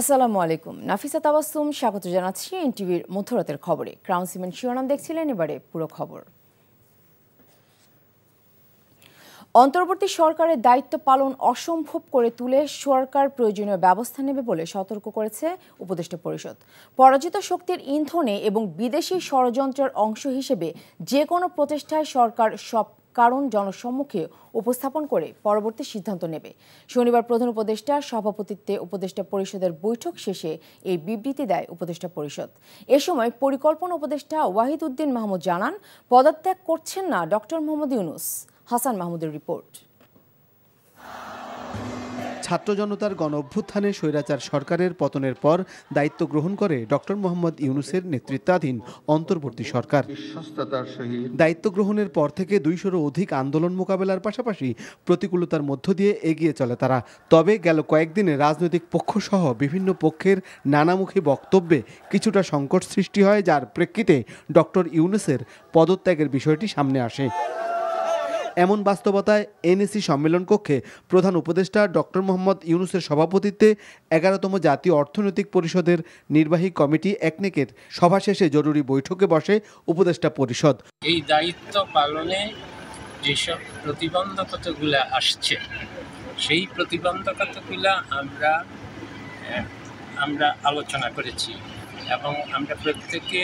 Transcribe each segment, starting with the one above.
আসসালামু আলাইকুম। নাফিসা তাবাসসুম স্বাগত জানাচ্ছি এনটিভির মধ্যরাতের খবরে। ক্রাউন সিমেন্ট শিরোনাম দেখছিলেন, এবারে পুরো খবর। অন্তর্বর্তী সরকারের দায়িত্ব পালন অসম্ভব করে তুলে সরকার প্রয়োজনীয় ব্যবস্থা নেবে বলে সতর্ক করেছে উপদেষ্টা পরিষদ। পরাজিত শক্তির ইন্ধনে এবং বিদেশি ষড়যন্ত্রের অংশ হিসেবে যে কোনো প্রচেষ্টায় সরকার সব কারণ জনসম্মুখে উপস্থাপন করে পরবর্তী সিদ্ধান্ত নেবে। শনিবার প্রধান উপদেষ্টার সভাপতিত্বে উপদেষ্টা পরিষদের বৈঠক শেষে এই বিবৃতি দেয় উপদেষ্টা পরিষদ। এ সময় পরিকল্পনা উপদেষ্টা ওয়াহিদ উদ্দিন মাহমুদ জানান, পদত্যাগ করছেন না ডক্টর মোহাম্মদ ইউনূস। হাসান মাহমুদের রিপোর্ট। ছাত্র জনতার গণ অভ্যুত্থানে স্বৈরাচার সরকারের পতনের পর দায়িত্ব গ্রহণ করে ডক্টর মোহাম্মদ ইউনূসের নেতৃত্বাধীন অন্তর্বর্তী সরকার। দায়িত্ব গ্রহণের পর থেকে ২০০-রও অধিক আন্দোলন মোকাবেলার পাশাপাশি প্রতিকূলতার মধ্য দিয়ে এগিয়ে চলে তারা। তবে গেল কয়েকদিনে রাজনৈতিক পক্ষসহ বিভিন্ন পক্ষের নানামুখী বক্তব্যে কিছুটা সংকট সৃষ্টি হয়, যার প্রেক্ষিতে ডক্টর ইউনূসের পদত্যাগের বিষয়টি সামনে আসে। এমন বাস্তবতায় এনএসি সম্মেলন কক্ষে প্রধান উপদেষ্টা ডক্টর মোহাম্মদ ইউনূসের সভাপতিত্বে ১১তম জাতীয় অর্থনৈতিক পরিষদের নির্বাহী কমিটি একনেকের সভা শেষে জরুরি বৈঠকে বসে উপদেষ্টা পরিষদ। এই দায়িত্ব পালনে যেসব প্রতিবন্ধকতাগুলো আসছে, সেই প্রতিবন্ধকতাগুলো আমরা আলোচনা করেছি এবং আমরা প্রত্যেকে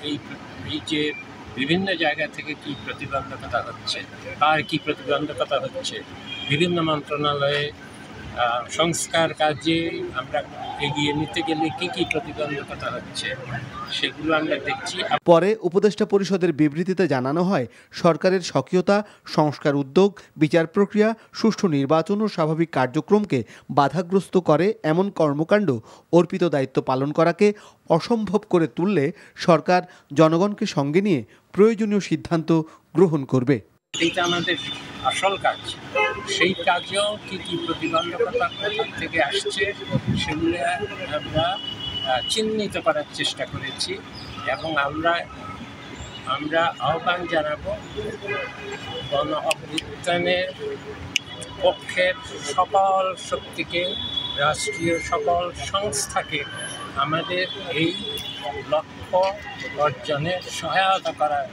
এই যে বিভিন্ন জায়গা থেকে কি প্রতিবন্ধকতা হচ্ছে, কার কি প্রতিবন্ধকতা হচ্ছে, বিভিন্ন মন্ত্রণালয়ে সংস্কার কাজে আমরা এগিয়ে নিতে গেলে কি কি প্রতিবন্ধকতা হচ্ছে সেগুলো আমরা দেখছি। পরে উপদেষ্টা পরিষদের বিবৃতিতে জানানো হয়, সরকারের সক্রিয়তা, সংস্কার উদ্যোগ, বিচার প্রক্রিয়া, সুষ্ঠু নির্বাচন ও স্বাভাবিক কার্যক্রমকে বাধাগ্রস্ত করে এমন কর্মকাণ্ড অর্পিত দায়িত্ব পালন করাকে অসম্ভব করে তুললে সরকার জনগণকে সঙ্গে নিয়ে প্রয়োজনীয় সিদ্ধান্ত গ্রহণ করবে। এইটা আমাদের আসল কাজ। সেই কাজেও কি কি প্রতিবন্ধকতা থেকে আসছে সেগুলো আমরা চিহ্নিত করার চেষ্টা করেছি এবং আমরা আহ্বান জানাবো গণ অভ্যুত্থানের পক্ষের সকল শক্তিকে, রাষ্ট্রীয় সকল সংস্থাকে আমাদের এই লক্ষ্য অর্জনে সহায়তা করার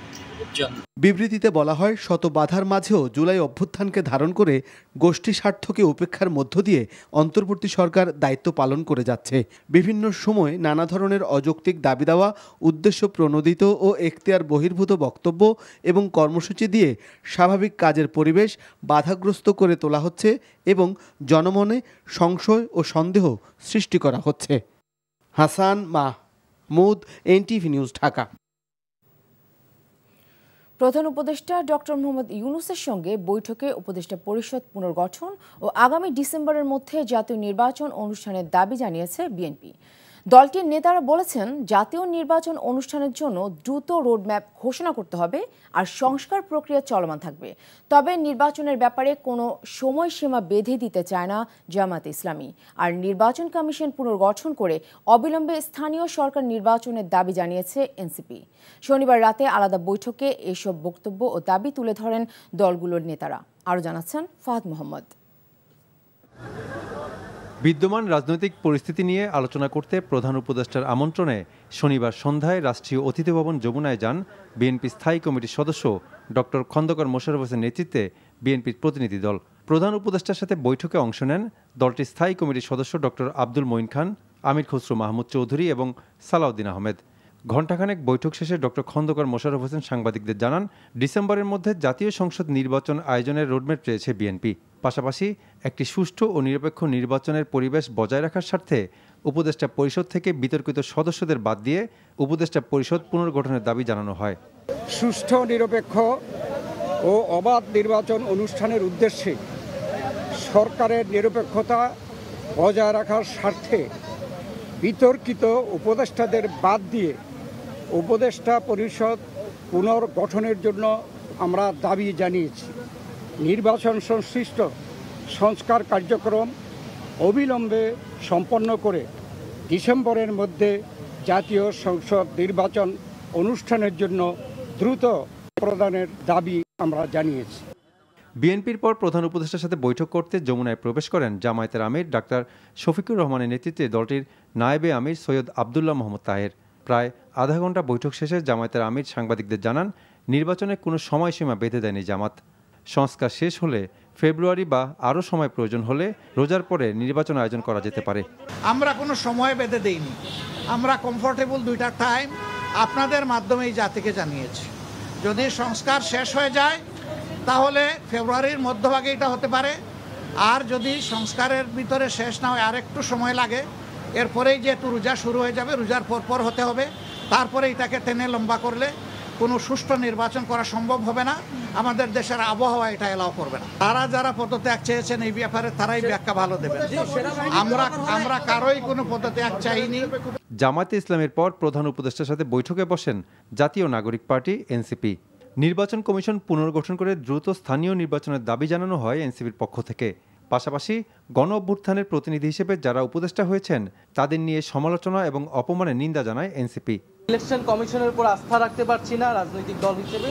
জন্য। বিবৃতিতে বলা হয়, শত বাধার মাঝেও জুলাই অভ্যুত্থানকে ধারণ করে গোষ্ঠী স্বার্থকে উপেক্ষার মধ্য দিয়ে অন্তর্বর্তী সরকার দায়িত্ব পালন করে যাচ্ছে। বিভিন্ন সময় নানা ধরনের অযৌক্তিক দাবি দেওয়া, উদ্দেশ্য প্রণোদিত ও এখতিয়ার বহির্ভূত বক্তব্য এবং কর্মসূচি দিয়ে স্বাভাবিক কাজের পরিবেশ বাধাগ্রস্ত করে তোলা হচ্ছে এবং জনমনে সংশয় ও সন্দেহ সৃষ্টি করা হচ্ছে। Hasan Mahmud, NTV news, Dhaka. প্রধান উপদেষ্টা ডক্টর মোহাম্মদ ইউনূসের সঙ্গে বৈঠকে উপদেষ্টা পরিষদ পুনর্গঠন ও আগামী ডিসেম্বরের মধ্যে জাতীয় নির্বাচন অনুষ্ঠানের দাবি জানিয়েছে বিএনপি। দলটির নেতারা বলেছেন, জাতীয় নির্বাচন অনুষ্ঠানের জন্য দ্রুত রোডম্যাপ ঘোষণা করতে হবে আর সংস্কার প্রক্রিয়া চলমান থাকবে। তবে নির্বাচনের ব্যাপারে কোনো সময়সীমা বেঁধে দিতে চায় না জামায়াতে ইসলামী। আর নির্বাচন কমিশন পুনর্গঠন করে অবিলম্বে স্থানীয় সরকার নির্বাচনের দাবি জানিয়েছে এনসিপি। শনিবার রাতে আলাদা বৈঠকে এসব বক্তব্য ও দাবি তুলে ধরেন দলগুলোর নেতারা। আরও জানাচ্ছেন ফাহাদ মোহাম্মদ। বিদ্যমান রাজনৈতিক পরিস্থিতি নিয়ে আলোচনা করতে প্রধান উপদেষ্টার আমন্ত্রণে শনিবার সন্ধ্যায় রাষ্ট্রীয় অতিথি ভবন যমুনায় যান বিএনপি স্থায়ী কমিটির সদস্য ডক্টর খন্দকার মোশাররফ হোসেনের নেতৃত্বে বিএনপির প্রতিনিধি দল। প্রধান উপদেষ্টার সাথে বৈঠকে অংশ নেন দলটির স্থায়ী কমিটির সদস্য ডক্টর আব্দুল মঈন খান, আমির খসরু মাহমুদ চৌধুরী এবং সালাউদ্দিন আহমেদ। ঘণ্টাখানেক বৈঠক শেষে ডক্টর খন্দকার মোশাররফ হোসেন সাংবাদিকদের জানান, ডিসেম্বরের মধ্যে জাতীয় সংসদ নির্বাচন আয়োজনের রোডম্যাপ চেয়েছে বিএনপি। পাশাপাশি একটি সুষ্ঠু ও নিরপেক্ষ নির্বাচনের পরিবেশ বজায় রাখার স্বার্থে উপদেষ্টা পরিষদ থেকে বিতর্কিত সদস্যদের বাদ দিয়ে উপদেষ্টা পরিষদ পুনর্গঠনের দাবি জানানো হয়। সুষ্ঠু, নিরপেক্ষ ও অবাধ নির্বাচন অনুষ্ঠানের উদ্দেশ্যে সরকারের নিরপেক্ষতা বজায় রাখার স্বার্থে বিতর্কিত উপদেষ্টাদের বাদ দিয়ে উপদেষ্টা পরিষদ পুনর্গঠনের জন্য আমরা দাবি জানিয়েছি। নির্বাচন সংশ্লিষ্ট সংস্কার কার্যক্রম অবিলম্বে সম্পন্ন করে ডিসেম্বরের মধ্যে জাতীয় সংসদ নির্বাচন অনুষ্ঠানের জন্য দ্রুত প্রদানের দাবি আমরা জানিয়েছি। বিএনপির পর প্রধান উপদেষ্টার সাথে বৈঠক করতে যমুনায় প্রবেশ করেন জামায়াতের আমির ডাক্তার শফিকুর রহমানের নেতৃত্বে দলটির নায়েবে আমির সৈয়দ আবদুল্লাহ মোহাম্মদ তাহের। প্রায় আধা ঘন্টা বৈঠক শেষে জামায়াতের আমির সাংবাদিকদের জানান, নির্বাচনে কোনো সময়সীমা বেঁধে দেয়নি জামাত। সংস্কার শেষ হলে ফেব্রুয়ারি বা আরও সময় প্রয়োজন হলে রোজার পরে নির্বাচন আয়োজন করা যেতে পারে। আমরা কোনো সময় বেঁধে দেইনি, আমরা কমফোর্টেবল দুইটা টাইম আপনাদের মাধ্যমে এই জাতিকে জানিয়েছি। যদি সংস্কার শেষ হয়ে যায় তাহলে ফেব্রুয়ারির মধ্যভাগে এটা হতে পারে, আর যদি সংস্কারের ভিতরে শেষ না হয় আর একটু সময় লাগে, এরপরেই যেহেতু রোজা শুরু হয়ে যাবে, রোজার পর হতে হবে, তারপরে এটাকে টেনে লম্বা করলে কোনো সুষ্ঠু নির্বাচন করা সম্ভব হবে না। আমাদের দেশের আবহাওয়া এটা এলাও করবে না। যারা পদত্যাগ চেয়েছেন এই ব্যাপারে তারাই ব্যাখ্যা ভালো দেবেন। আমরা কারোই কোনো পদত্যাগ চাইনি। জামায়াতে ইসলামের পর প্রধান উপদেষ্টার সাথে বৈঠকে বসেন জাতীয় নাগরিক পার্টি এনসিপি। নির্বাচন কমিশন পুনর্গঠন করে দ্রুত স্থানীয় নির্বাচনের দাবি জানানো হয় এনসিপির পক্ষ থেকে। পাশাপাশি গণ অভ্যুত্থানের প্রতিনিধি হিসেবে যারা উপদেষ্টা হয়েছেন তাদের নিয়ে সমালোচনা এবং অপমানের নিন্দা জানায় এনসিপি। ইলেকশন কমিশনের উপর আস্থা রাখতে পারছি না রাজনৈতিক দল হিসেবে।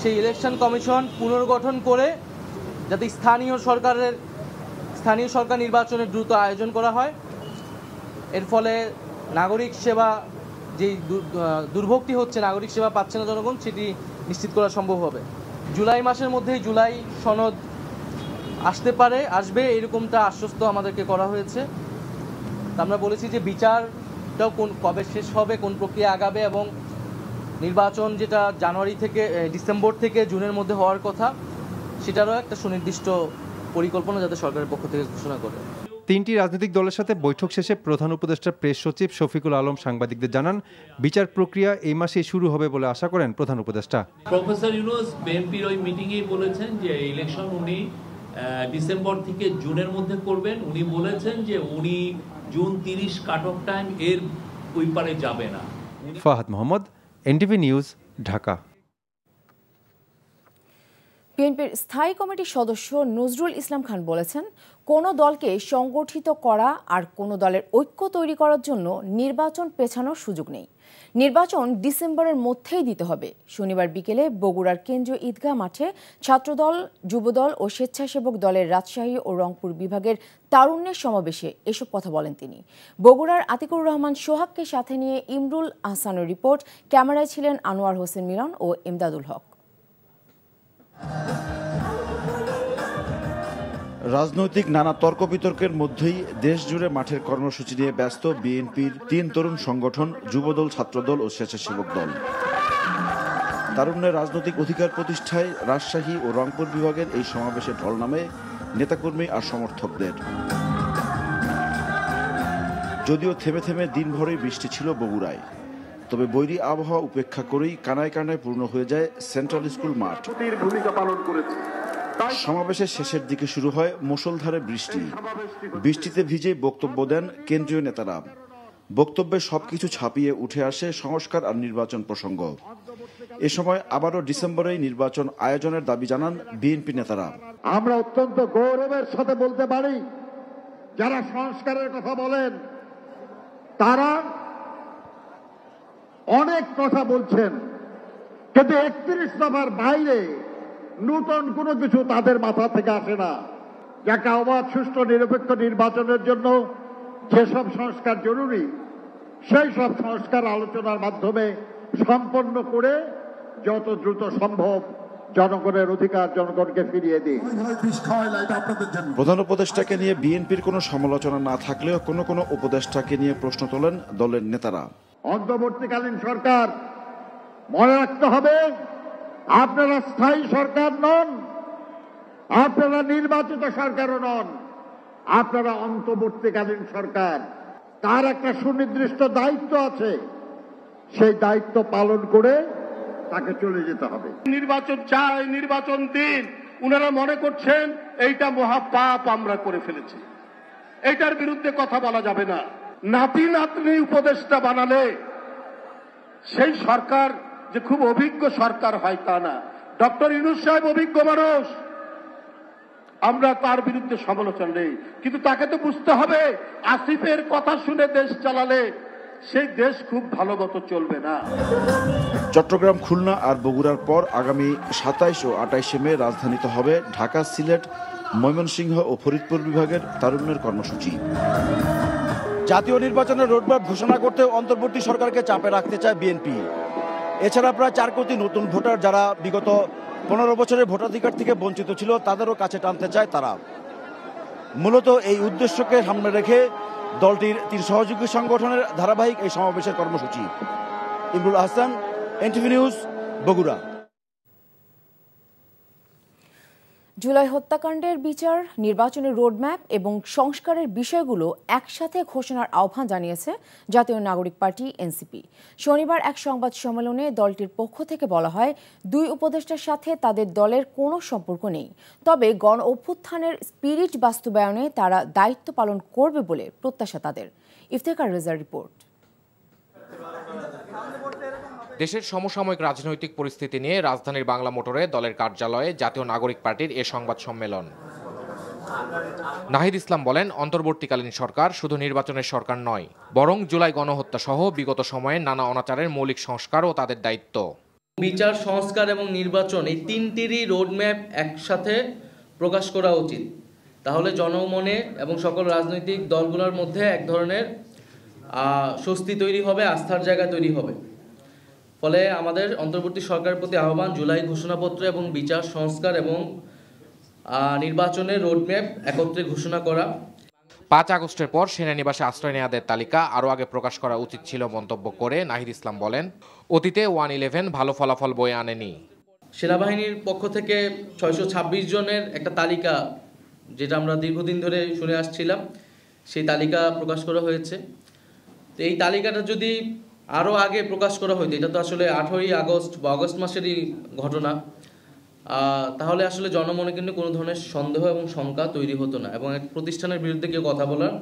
সেই ইলেকশন কমিশন পুনর্গঠন করে যাতে স্থানীয় সরকার নির্বাচনের দ্রুত আয়োজন করা হয়, এর ফলে নাগরিক সেবা যেই দুর্ভোগটি হচ্ছে, নাগরিক সেবা পাচ্ছে না জনগণ, সেটি নিশ্চিত করা সম্ভব হবে। জুলাই মাসের মধ্যেই জুলাই সনদ আসবে এরকমটা আশ্বস্ত আমাদেরকে করা হয়েছে। আমরা বলেছি যে বিচারটাও কবে শেষ হবে, কোন প্রক্রিয়া আগাবে, এবং নির্বাচন যেটা জানুয়ারি থেকে ডিসেম্বর থেকে জুনের মধ্যে হওয়ার কথা, সেটারও একটা সুনির্দিষ্ট পরিকল্পনা যাতে সরকারের পক্ষ থেকে ঘোষণা করে। তিনটি রাজনৈতিক দলের সাথে বৈঠক শেষে প্রধান উপদেষ্টার প্রেস সচিব শফিকুল আলম সাংবাদিকদের জানান, বিচার প্রক্রিয়া এই মাসেই শুরু হবে বলে আশা করেন প্রধান উপদেষ্টা। প্রফেসর ইউনূস বিএনপির ওই মিটিংয়েই বলেছেন যে ইলেকশন উনি ডিসেম্বর থেকে জুনের মধ্যে করবেন। উনি বলেছেন যে উনি জুন 30 কাট অফ টাইম, এর ওই পারে যাবে না। Fahad Mohammad, NTV news, Dhaka. বিএনপির স্থায়ী কমিটির সদস্য নজরুল ইসলাম খান বলেছেন, কোনো দলকে সংগঠিত করা আর কোনো দলের ঐক্য তৈরি করার জন্য নির্বাচন পেছানোর সুযোগ নেই। নির্বাচন ডিসেম্বরের মধ্যেই দিতে হবে। শনিবার বিকেলে বগুড়ার কেন্দ্রীয় ঈদগাহ মাঠে ছাত্রদল, যুবদল ও স্বেচ্ছাসেবক দলের রাজশাহী ও রংপুর বিভাগের তারুণ্যের সমাবেশে এসব কথা বলেন তিনি। বগুড়ার আতিকুর রহমান সোহাগকে সাথে নিয়ে ইমরুল আহসানের রিপোর্ট। ক্যামেরায় ছিলেন আনোয়ার হোসেন মিলন ও ইমদাদুল হক। রাজনৈতিক নানা তর্ক বিতর্কের মধ্যেই দেশ জুড়ে মাঠের কর্মসূচি নিয়ে ব্যস্ত বিএনপির 3 তরুণ সংগঠন যুবদল, ছাত্রদল ও স্বেচ্ছাসেবক দল। তারুণ্যের রাজনৈতিক অধিকার প্রতিষ্ঠায় রাজশাহী ও রংপুর বিভাগের এই সমাবেশে ঢল নামে নেতাকর্মী আর সমর্থকদের। যদিও থেমে থেমে দিনভরই বৃষ্টি ছিল বগুড়ায়, তবে বৈরী আবহাওয়া উপেক্ষা করেই কানায় কানায় পূর্ণ হয়ে যায় সেন্ট্রাল স্কুল মাঠ। ভূমিকা পালন করেছে। সমাবেশের শেষের দিকে শুরু হয় মুষলধারে বৃষ্টি। বৃষ্টিতে ভিজে বক্তব্য দেন কেন্দ্রীয় নেতারা। বক্তব্যে সবকিছু ছাপিয়ে উঠে আসে সংস্কার আর নির্বাচন প্রসঙ্গ। এ সময় আবারও ডিসেম্বরেই নির্বাচন আয়োজনের দাবি জানান বিএনপি নেতারা। আমরা অত্যন্ত গৌরবের সাথে বলতে পারি, যারা সংস্কারের কথা বলেন তারা অনেক কথা বলছেন, কিন্তু 31 দফার বাইরে নতুন কোনো কিছু তাদের মাথা থেকে আসে না। যাকে অবাধ, সুষ্ঠু, নিরপেক্ষ নির্বাচনের জন্য যেসব সংস্কার জরুরি, সেই সব সংস্কার আলোচনার মাধ্যমে সম্পন্ন করে যত দ্রুত সম্ভব জনগণের অধিকার জনগণকে ফিরিয়ে দিই। প্রধান উপদেষ্টাকে নিয়ে বিএনপির কোনো সমালোচনা না থাকলেও কোনো কোনো উপদেষ্টাকে নিয়ে প্রশ্ন তোলেন দলের নেতারা। অন্তর্বর্তীকালীন সরকার, মনে রাখতে হবে, আপনারা স্থায়ী সরকার নন, আপনারা নির্বাচিত সরকারও নন, আপনারা অন্তর্বর্তীকালীন সরকার। তার একটা সুনির্দিষ্ট দায়িত্ব আছে, সেই দায়িত্ব পালন করে তাকে চলে যেতে হবে। নির্বাচন চাই, নির্বাচন দিন। উনারা মনে করছেন এইটা মহাপাপ আমরা করে ফেলেছি, এইটার বিরুদ্ধে কথা বলা যাবে না। নাতি নাতনি উপদেষ্টা বানালে সেই সরকার যে খুব অভিজ্ঞ সরকার হয় তা না। ডক্টর ইউনূস সাহেব অভিজ্ঞ মানুষ, আমরা তার বিরুদ্ধে সমালোচনা নেই, কিন্তু তাকে তো বুঝতে হবে আসিফের কথা শুনে দেশ চালালে সেই দেশ খুব ভালো মতো চলবে না। চট্টগ্রাম, খুলনা আর বগুড়ার পর আগামী 27 ও 28 মে রাজধানীতে হবে ঢাকা, সিলেট, ময়মনসিংহ ও ফরিদপুর বিভাগের তারুণ্যের কর্মসূচি। জাতীয় নির্বাচনের রোডম্যাপ ঘোষণা করতে অন্তর্বর্তী সরকারকে চাপে রাখতে চায় বিএনপি। এছাড়া প্রায় 4 কোটি নতুন ভোটার যারা বিগত 15 বছরের ভোটাধিকার থেকে বঞ্চিত ছিল তাদেরও কাছে টানতে চায় তারা। মূলত এই উদ্দেশ্যকে সামনে রেখে দলটির 3 সহযোগী সংগঠনের ধারাবাহিক এই সমাবেশের কর্মসূচি। Imrul Hasan, NTV news, Bogura. জুলাই হত্যাকাণ্ডের বিচার, নির্বাচনের রোডম্যাপ এবং সংস্কারের বিষয়গুলো একসাথে ঘোষণার আহ্বান জানিয়েছে জাতীয় নাগরিক পার্টি এনসিপি। শনিবার এক সংবাদ সম্মেলনে দলটির পক্ষ থেকে বলা হয়, 2 উপদেষ্টার সাথে তাদের দলের কোনো সম্পর্ক নেই, তবে গণ অভ্যুত্থানের স্পিরিট বাস্তবায়নে তারা দায়িত্ব পালন করবে বলে প্রত্যাশা তাদের। ইফতেখার রেজার রিপোর্ট। দেশের সমসাময়িক রাজনৈতিক পরিস্থিতি নিয়ে রাজধানীর বাংলা মোটরে দলের কার্যালয়ে জাতীয় নাগরিক পার্টির এ সংবাদ সম্মেলন। নাহিদ ইসলাম বলেন, অন্তর্বর্তীকালীন সরকার শুধু নির্বাচনের সরকার নয়, বরং জুলাই গণহত্যা সহ বিগত সময়ে নানা অনাচারের মৌলিক সংস্কারও তাদের দায়িত্ব। বিচার, সংস্কার এবং নির্বাচন এই 3টিরই রোডম্যাপ একসাথে প্রকাশ করা উচিত। তাহলে জনমনে এবং সকল রাজনৈতিক দলগুলোর মধ্যে এক ধরনের স্বস্তি তৈরি হবে, আস্থার জায়গা তৈরি হবে। ফলে আমাদের অন্তর্বর্তী সরকারের প্রতি আহ্বান, জুলাই ঘোষণাপত্র এবং বিচার, সংস্কার এবং নির্বাচনের রোডম্যাপ একত্রে ঘোষণা করা। 5 আগস্টের পর সেনানিবাসে আশ্রয় নেওয়াদের তালিকা আরও আগে প্রকাশ করা উচিত ছিল মন্তব্য করে নাহিদ ইসলাম বলেন, অতীতে 111 ভালো ফলাফল বয়ে আনেনি। সেনাবাহিনীর পক্ষ থেকে 626 জনের একটা তালিকা, যেটা আমরা দীর্ঘদিন ধরে শুনে আসছিলাম, সেই তালিকা প্রকাশ করা হয়েছে। তো এই তালিকাটা যদি আরও আগে প্রকাশ করা হইতো, এটা তো আসলে 18ই আগস্ট বা আগস্ট মাসেরই ঘটনা, তাহলে আসলে জনমনে কিন্তু কোনো ধরনের সন্দেহ এবং শঙ্কা তৈরি হতো না এবং এক প্রতিষ্ঠানের বিরুদ্ধে কেউ কথা বলার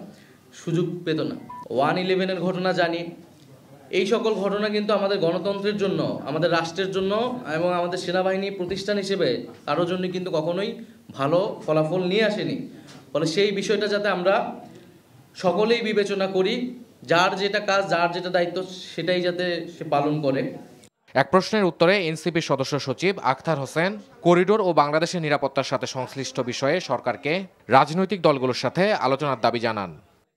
সুযোগ পেত না। 111-এর ঘটনা জানি, এই সকল ঘটনা কিন্তু আমাদের গণতন্ত্রের জন্য, আমাদের রাষ্ট্রের জন্য এবং আমাদের সেনাবাহিনী প্রতিষ্ঠান হিসেবে কারোর জন্য কিন্তু কখনোই ভালো ফলাফল নিয়ে আসেনি। ফলে সেই বিষয়টা যাতে আমরা সকলেই বিবেচনা করি, যার যেটা কাজ, যার যেটা দায়িত্ব, সেটাই যাতে সে পালন করে। এক প্রশ্নের উত্তরে এনসিপির সদস্য সচিব আখতার হোসেন করিডোর ও বাংলাদেশের নিরাপত্তার সাথে সংশ্লিষ্ট বিষয়ে সরকারকে রাজনৈতিক দলগুলোর সাথে আলোচনার দাবি জানান।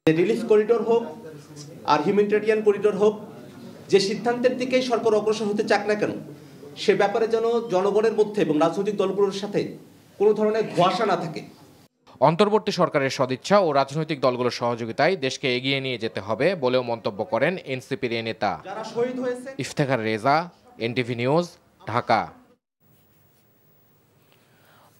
রিলিফ করিডোর হোক আর হিউম্যানিটেরিয়ান করিডোর হোক, যে সিদ্ধান্তের দিকেই সরকার অগ্রসর হতে চাক না কেন, সে ব্যাপারে যেন জনগণের মধ্যে এবং রাজনৈতিক দলগুলোর সাথে কোনো ধরনের ধোঁয়াশা না থাকে। অন্তর্বর্তী সরকারের সদিচ্ছা ও রাজনৈতিক দলগুলোর সহযোগিতায় দেশকে এগিয়ে নিয়ে যেতে হবে বলেও মন্তব্য করেন এনসিপির এই নেতা। Iftekhar Reza, NTV news, Dhaka.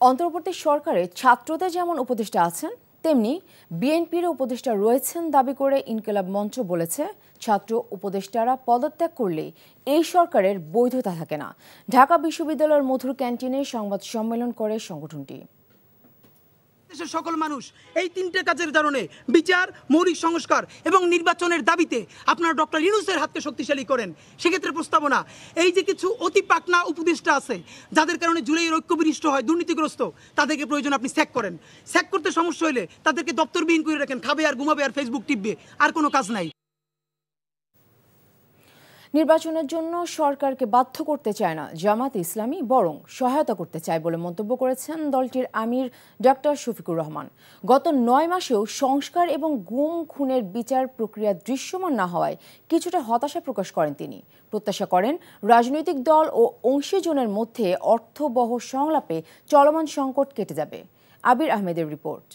অন্তর্বর্তী সরকারে ছাত্রদের যেমন উপদেষ্টা আছেন, তেমনি বিএনপির উপদেষ্টা রয়েছেন দাবি করে ইনকিলাব মঞ্চ বলেছে, ছাত্র উপদেষ্টারা পদত্যাগ করলে এই সরকারের বৈধতা থাকে না। ঢাকা বিশ্ববিদ্যালয়ের মধুর ক্যান্টিনে সংবাদ সম্মেলন করে সংগঠনটি। দেশের সকল মানুষ এই 3টে কাজের কারণে, বিচার, মৌলিক সংস্কার এবং নির্বাচনের দাবিতে আপনারা ডক্টর ইউনূসের হাতকে শক্তিশালী করেন। সেক্ষেত্রে প্রস্তাবনা, এই যে কিছু অতি পাকনা উপদেষ্টা আছে যাদের কারণে জুলাইয়ের ঐক্য বিনষ্ট হয়, দুর্নীতিগ্রস্ত, তাদেরকে প্রয়োজন আপনি স্যাক করেন। স্যাক করতে সমস্যা হলে তাদেরকে দপ্তরবিহীন করে রাখেন, খাবে আর ঘুমাবে আর ফেসবুক টিপবে, আর কোনো কাজ নাই। নির্বাচনের জন্য সরকারকে বাধ্য করতে চায় না জামাত ইসলামী, বরং সহায়তা করতে চায় বলে মন্তব্য করেছেন দলটির আমির ডক্টর শফিকুর রহমান। গত 9 মাসেও সংস্কার এবং গুম খুনের বিচার প্রক্রিয়া দৃশ্যমান না হওয়ায় কিছুটা হতাশা প্রকাশ করেন তিনি। প্রত্যাশা করেন রাজনৈতিক দল ও অংশীজনের মধ্যে অর্থবহ সংলাপে চলমান সংকট কেটে যাবে। আবির আহমেদের রিপোর্ট।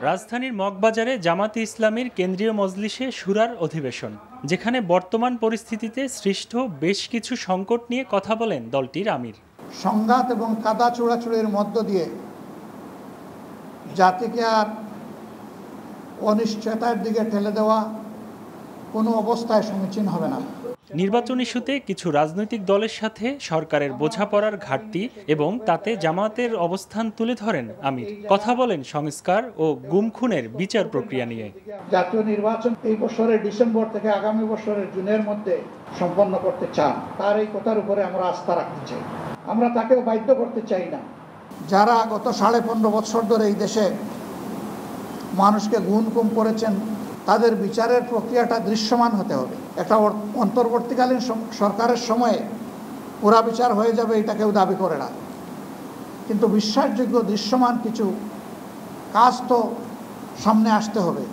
রাজধানীর মগবাজারে জামাতে ইসলামীর কেন্দ্রীয় মজলিসে শুরার অধিবেশন, যেখানে বর্তমান পরিস্থিতিতে সৃষ্ট বেশ কিছু সংকট নিয়ে কথা বলেন দলটির আমির। সংঘাত এবং কাদা চোরাচুরির মধ্য দিয়ে জাতিকে আর অনিশ্চয়তার দিকে ঠেলে দেওয়া কোনো অবস্থায় সমীচীন হবে না। নির্বাচন ইস্যুতে কিছু রাজনৈতিক দলের সাথে সরকারের বোঝাপড়ার ঘাটতি এবং তাতে জামাতের অবস্থান তুলে ধরেন আমির। কথা বলেন সংস্কার ও গুম খুনের বিচার প্রক্রিয়া নিয়ে। জাতীয় নির্বাচন এই বছরের ডিসেম্বর থেকে আগামী বছরের জুনের মধ্যে সম্পন্ন করতে চান, তার এই কথার উপরে আমরা আস্থা রাখতে চাই। আমরা তাকেও বাধ্য করতে চাই না। যারা গত 15.5 বছর ধরে এই দেশে মানুষকে গুম করেছেন, তাদের বিচারের প্রক্রিয়াটা দৃশ্যমান হতে হবে। একটা অন্তর্বর্তীকালীন সরকারের সময়ে পুরা বিচার হয়ে যাবে এটা কেউ দাবি করে না, কিন্তু বিশ্বাসযোগ্য দৃশ্যমান কিছু কাজ তো সামনে আসতে হবে,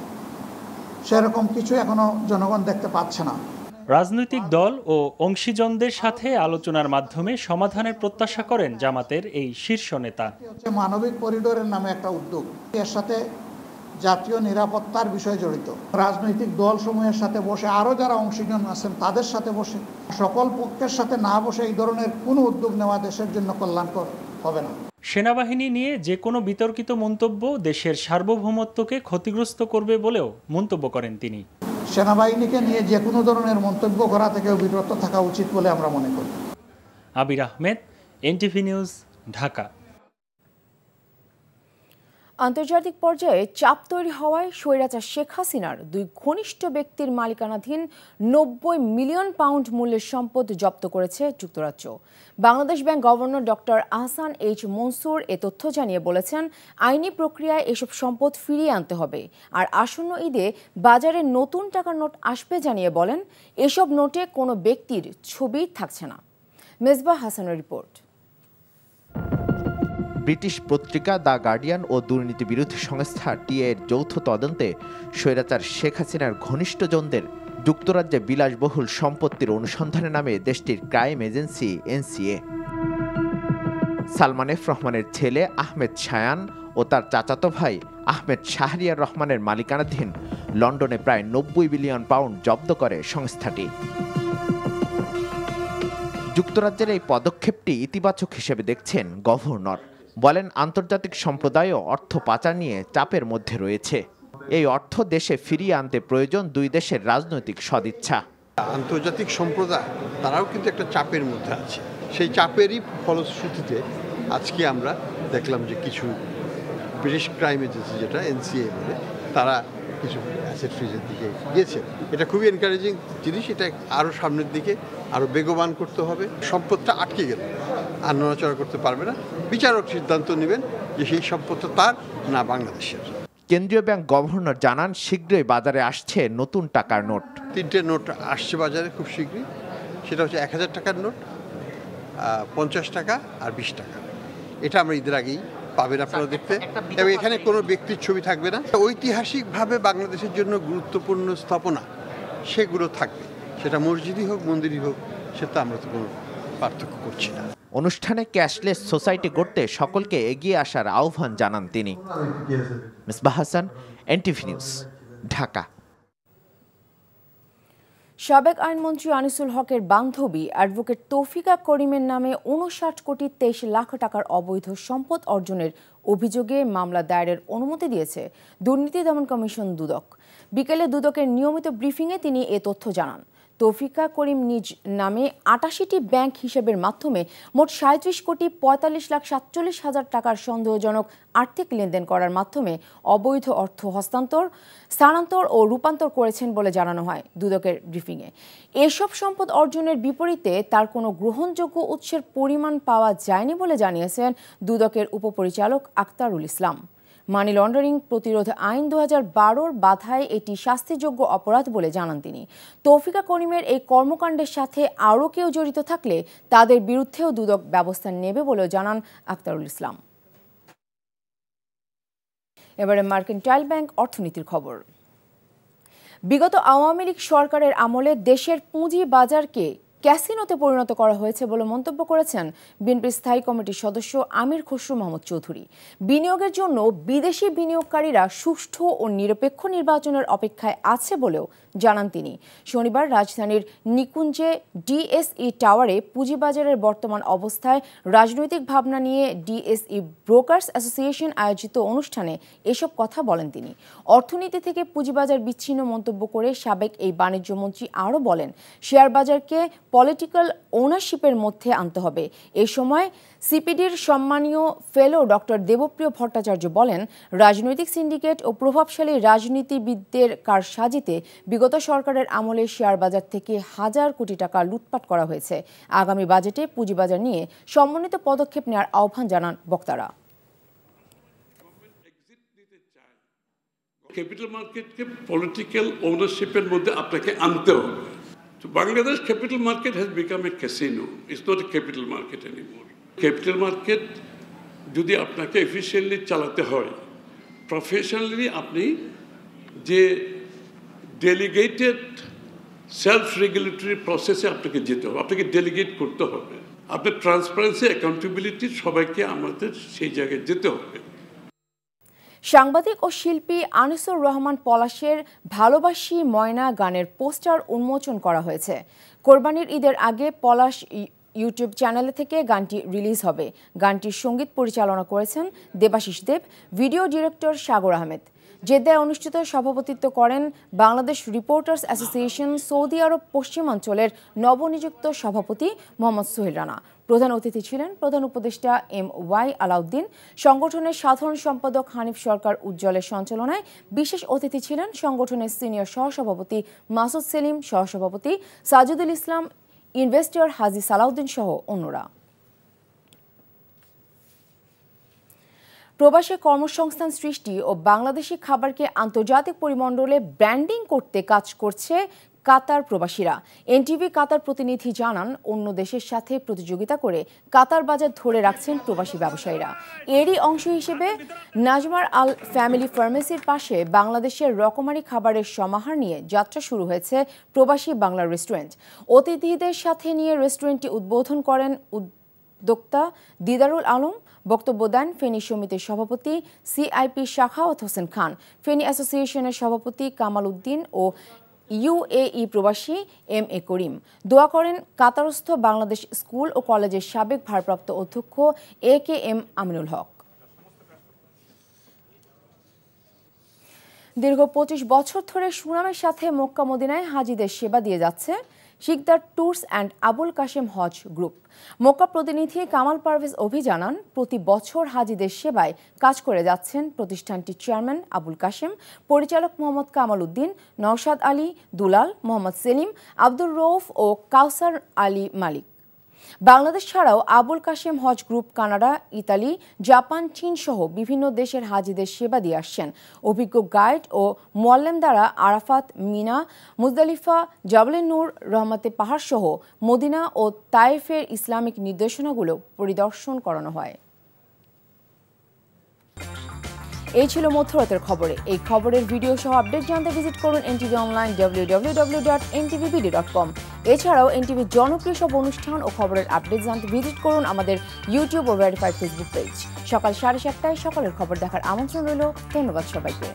সেরকম কিছু এখনো জনগণ দেখতে পাচ্ছে না। রাজনৈতিক দল ও অংশীজনদের সাথে আলোচনার মাধ্যমে সমাধানের প্রত্যাশা করেন জামাতের এই শীর্ষ নেতা। মানবিক করিডোরের নামে একটা উদ্যোগ, এর সাথে জাতীয় নিরাপত্তার বিষয় জড়িত। রাজনৈতিক দলসমূহের সাথে বসে আরও যারা অংশীজন আছেন তাদের সাথে বসে, সকল পক্ষের সাথে না বসে এই ধরনের কোনো উদ্যোগ নেওয়া দেশের জন্য কল্যাণকর হবে না। সেনাবাহিনী নিয়ে যে কোনো বিতর্কিত মন্তব্য দেশের সার্বভৌমত্বকে ক্ষতিগ্রস্ত করবে বলেও মন্তব্য করেন তিনি। সেনাবাহিনীকে নিয়ে যে কোনো ধরনের মন্তব্য করা থেকেও বিরত থাকা উচিত বলে আমরা মনে করি। আবির আহমেদ, এনটিভি নিউজ, ঢাকা। আন্তর্জাতিক পর্যায়ে চাপ তৈরি হওয়ায় স্বৈরাচার শেখ হাসিনার দুই ঘনিষ্ঠ ব্যক্তির মালিকানাধীন ৯০ মিলিয়ন পাউন্ড মূল্যের সম্পদ জব্দ করেছে যুক্তরাজ্য। Bangladesh bank governor doctor Ahsan H Mansur এ তথ্য জানিয়ে বলেছেন, আইনি প্রক্রিয়ায় এসব সম্পদ ফিরিয়ে আনতে হবে। আর আসন্ন ঈদে বাজারে নতুন টাকার নোট আসবে জানিয়ে বলেন, এসব নোটে কোনো ব্যক্তির ছবি থাকছে না। মেজবাহ হাসানের রিপোর্ট। ব্রিটিশ পত্রিকা দ্য গার্ডিয়ান ও দুর্নীতি বিরোধী সংস্থা টিএ এর যৌথ তদন্তে স্বৈরাচার শেখ হাসিনার ঘনিষ্ঠজনদের যুক্তরাজ্যে বিলাসবহুল সম্পত্তির অনুসন্ধানে নামে দেশটির crime agency NCA. Salman F রহমানের ছেলে আহমেদ শায়ান ও তার চাচাতো ভাই আহমেদ শাহরিয়ার রহমানের মালিকানাধীন লন্ডনে প্রায় ৯০ বিলিয়ন পাউন্ড জব্দ করে সংস্থাটি। যুক্তরাজ্যের এই পদক্ষেপটি ইতিবাচক হিসেবে দেখছেন গভর্নর। বলেন, আন্তর্জাতিক সম্প্রদায়ও অর্থ পাচার নিয়ে চাপের মধ্যে রয়েছে। এই অর্থ দেশে ফিরিয়ে আনতে প্রয়োজন দুই দেশের রাজনৈতিক সদিচ্ছা। আন্তর্জাতিক সম্প্রদায় তারাও কিন্তু একটা চাপের মধ্যে আছে। সেই চাপেরই ফলশ্রুতিতে আজকে আমরা দেখলাম যে কিছু ব্রিটিশ ক্রাইম এজেন্সি, যেটা এনসিএ বলে, তারা কিছু অ্যাসেট ফ্রিজের দিকে গিয়েছে। এটা খুবই এনকারেজিং জিনিস। এটা আরও সামনের দিকে আরও বেগবান করতে হবে। সম্পদটা আটকে গেলে আর নড়াচড়া করতে পারবে না। বিচারক সিদ্ধান্ত নেবেন যে সেই সম্পদটা তার না বাংলাদেশের। কেন্দ্রীয় ব্যাংক গভর্নর জানান, শীঘ্রই বাজারে আসছে নতুন টাকার নোট। 3টে নোট আসছে বাজারে খুব শীঘ্রই। সেটা হচ্ছে 1000 টাকার নোট, 50 টাকা আর 20 টাকা। এটা আমরা ঈদের আগেই পাবেন আপনারা দেখতে। এবং এখানে কোনো ব্যক্তির ছবি থাকবে না। ঐতিহাসিকভাবে বাংলাদেশের জন্য গুরুত্বপূর্ণ স্থাপনা সেগুলো থাকবে। সেটা মসজিদই হোক, মন্দিরই হোক, সেটা আমরা তো কোনো পার্থক্য করছি না। অনুষ্ঠানে ক্যাশলেস সোসাইটি গড়তে সকলকে এগিয়ে আসার আহ্বান জানান তিনি। Misbah Hasan, NTV news, Dhaka. সাবেক আইনমন্ত্রী আনিসুল হকের বান্ধবী অ্যাডভোকেট তৌফিকা করিমের নামে ৫৯ কোটি ২৩ লাখ টাকার অবৈধ সম্পদ অর্জনের অভিযোগে মামলা দায়েরের অনুমতি দিয়েছে দুর্নীতি দমন কমিশন দুদক। বিকেলে দুদকের নিয়মিত ব্রিফিংয়ে তিনি এ তথ্য জানান। তৌফিকা করিম নিজ নামে ৮৮টি ব্যাংক হিসেবের মাধ্যমে মোট ৩৭ কোটি ৪৫ লাখ ৪৭ হাজার টাকার সন্দেহজনক আর্থিক লেনদেন করার মাধ্যমে অবৈধ অর্থ স্থানান্তর ও রূপান্তর করেছেন বলে জানানো হয় দুদকের ব্রিফিংয়ে। এসব সম্পদ অর্জনের বিপরীতে তার কোনো গ্রহণযোগ্য উৎসের পরিমাণ পাওয়া যায়নি বলে জানিয়েছেন দুদকের উপপরিচালক আক্তারুল ইসলাম। মানি লন্ডারিং প্রতিরোধ আইন ২০১২-র বাধায় এটি শাস্তিযোগ্য অপরাধ বলে জানান তিনি। তৌফিকা করিমের এই কর্মকাণ্ডের সাথে আরও কেউ জড়িত থাকলে তাদের বিরুদ্ধেও দুদক ব্যবস্থা নেবে বলেও জানান আক্তারুল ইসলাম। এবারে মার্কেন্টাইল ব্যাংক অর্থনীতির খবর। বিগত আওয়ামী লীগ সরকারের আমলে দেশের পুঁজি বাজারকে ক্যাসিনোতে পরিণত করা হয়েছে বলে মন্তব্য করেছেন বিএনপির স্থায়ী কমিটির সদস্য আমির খসরু মাহমুদ চৌধুরী। বিনিয়োগের জন্য বিদেশি বিনিয়োগকারীরা সুষ্ঠু ও নিরপেক্ষ নির্বাচনের অপেক্ষায় আছে বলেও জানান তিনি। শনিবার রাজধানীর নিকুঞ্জে ডিএসই টাওয়ারে পুঁজিবাজারের বর্তমান অবস্থায় রাজনৈতিক ভাবনা নিয়ে ডিএসই ব্রোকার্স অ্যাসোসিয়েশন আয়োজিত অনুষ্ঠানে এসব কথা বলেন তিনি। অর্থনীতি থেকে পুঁজিবাজার বিচ্ছিন্ন মন্তব্য করে সাবেক এই বাণিজ্যমন্ত্রী আরও বলেন, শেয়ার বাজারকে পলিটিক্যাল ওনারশিপের মধ্যে আনতে হবে। এ সময় সিপিডির সম্মানীয় ফেলো ডক্টর দেবপ্রিয় ভট্টাচার্য বলেন, রাজনৈতিক সিন্ডিকেট ও প্রভাবশালী রাজনীতিবিদদের কারসাজিতে বিগত সরকারের আমলে শেয়ার বাজার থেকে হাজার কোটি টাকা লুটপাট করা হয়েছে। আগামী বাজেটে পুঁজিবাজার নিয়ে সমন্বিত পদক্ষেপ নেওয়ার আহ্বান জানান বক্তারা। ক্যাপিটাল মার্কেটকে পলিটিক্যাল ওনারশিপের মধ্যে আপনাকে আনতে হবে। তো Bangladesh capital market has become a casino, it's not a capital market anymore. Capital market যদি আপনাকে এফিশিয়েন্টলি চালাতে হয়, প্রফেশনালি আপনি যে ডেলিগেটেড সেলফ রেগুলেটরি প্রসেসে আপনাকে যেতে হবে, আপনাকে ডেলিগেট করতে হবে। আপনার ট্রান্সপারেন্সি, অ্যাকাউন্টেবিলিটি সবাইকে আমাদের সেই জায়গায় যেতে হবে। সাংবাদিক ও শিল্পী আনিসুর রহমান পলাশের ভালোবাসি ময়না গানের পোস্টার উন্মোচন করা হয়েছে। কোরবানির ঈদের আগে পলাশ ইউটিউব চ্যানেল থেকে গানটি রিলিজ হবে। গানটির সঙ্গীত পরিচালনা করেছেন দেবাশিস দেব, ভিডিও ডিরেক্টর সাগর আহমেদ। জেদ্দায় অনুষ্ঠিত সভাপতিত্ব করেন বাংলাদেশ রিপোর্টার্স অ্যাসোসিয়েশন সৌদি আরব পশ্চিমাঞ্চলের নবনিযুক্ত সভাপতি মোহাম্মদ সোহেল রানা। প্রধান অতিথি ছিলেন প্রধান উপদেষ্টা MY আলাউদ্দিন। সংগঠনের সাধারণ সম্পাদক হানিফ সরকার উজ্জ্বলের সঞ্চালনায় বিশেষ অতিথি ছিলেন সংগঠনের সিনিয়র সহসভাপতি মাসুদ সেলিম, সহসভাপতি সাজিদুল ইসলাম, ইনভেস্টর হাজি সালাউদ্দিন সহ অন্যরা। প্রবাসী কর্মসংস্থান সৃষ্টি ও বাংলাদেশি খাবারকে আন্তর্জাতিক পরিমণ্ডলে ব্র্যান্ডিং করতে কাজ করছে কাতার প্রবাসীরা। এনটিভি কাতার প্রতিনিধি জানান, অন্য দেশের সাথে প্রতিযোগিতা করে কাতার বাজার ধরে রাখছেন প্রবাসী ব্যবসায়ীরা। এরই অংশ হিসেবে নাজমার আল ফ্যামিলি ফার্মেসির পাশে বাংলাদেশের রকমারি খাবারের সমাহার নিয়ে যাত্রা শুরু হয়েছে প্রবাসী বাংলা রেস্টুরেন্ট। অতিথিদের সাথে নিয়ে রেস্টুরেন্টটি উদ্বোধন করেন উদ্যোক্তা দিদারুল আলম। বক্তব্য দেন ফেনী সমিতির সভাপতি CIP শাখাওয়াত হোসেন খান, ফেনী অ্যাসোসিয়েশনের সভাপতি কামাল উদ্দিন ও UAE প্রবাসী MA করিম। দোয়া করেন কাতারস্থ বাংলাদেশ স্কুল ও কলেজের সাবেক ভারপ্রাপ্ত অধ্যক্ষ AKM আমিনুল হক। দীর্ঘ 25 বছর ধরে সুনামের সাথে মক্কা মদিনায় হাজিদের সেবা দিয়ে যাচ্ছে Sikdar tours and Abul Kashem Hajj group. Mecca প্রতিনিধি কামাল পারভেজ অভি জানান, প্রতি বছর হাজিদের সেবায় কাজ করে যাচ্ছেন প্রতিষ্ঠানটির চেয়ারম্যান আবুল কাশেম, পরিচালক মোহাম্মদ কামাল উদ্দিন, নওশাদ আলী, দুলাল, মোহাম্মদ সেলিম, আব্দুর রৌফ ও কাউসার আলী মালিক। বাংলাদেশ ছাড়াও Abul Kashem Hajj group Canada, Italy, Japan, চীন সহ বিভিন্ন দেশের হাজিদের সেবা দিয়ে আসছেন। অভিজ্ঞ গাইড ও মোয়াল্লেম দ্বারা আরাফাত, মিনা, মুজদালিফা, জাবলে নূর, রহমতে পাহাড় সহ মদিনা ও তায়েফের ইসলামিক নির্দেশনাগুলো পরিদর্শন করানো হয়। এই ছিল মধ্যরাতের খবরে। এই খবরের ভিডিও সহ আপডেট জানতে ভিজিট করুন NTV অনলাইন www.ntvbd.com। এছাড়াও NTV জনপ্রিয় সব অনুষ্ঠান ও খবরের আপডেট জানতে ভিজিট করুন আমাদের ইউটিউব ও ভেরিফাইড ফেসবুক পেজ। সকাল 7:30টায় সকালের খবর দেখার আমন্ত্রণ রইল। ধন্যবাদ সবাইকে।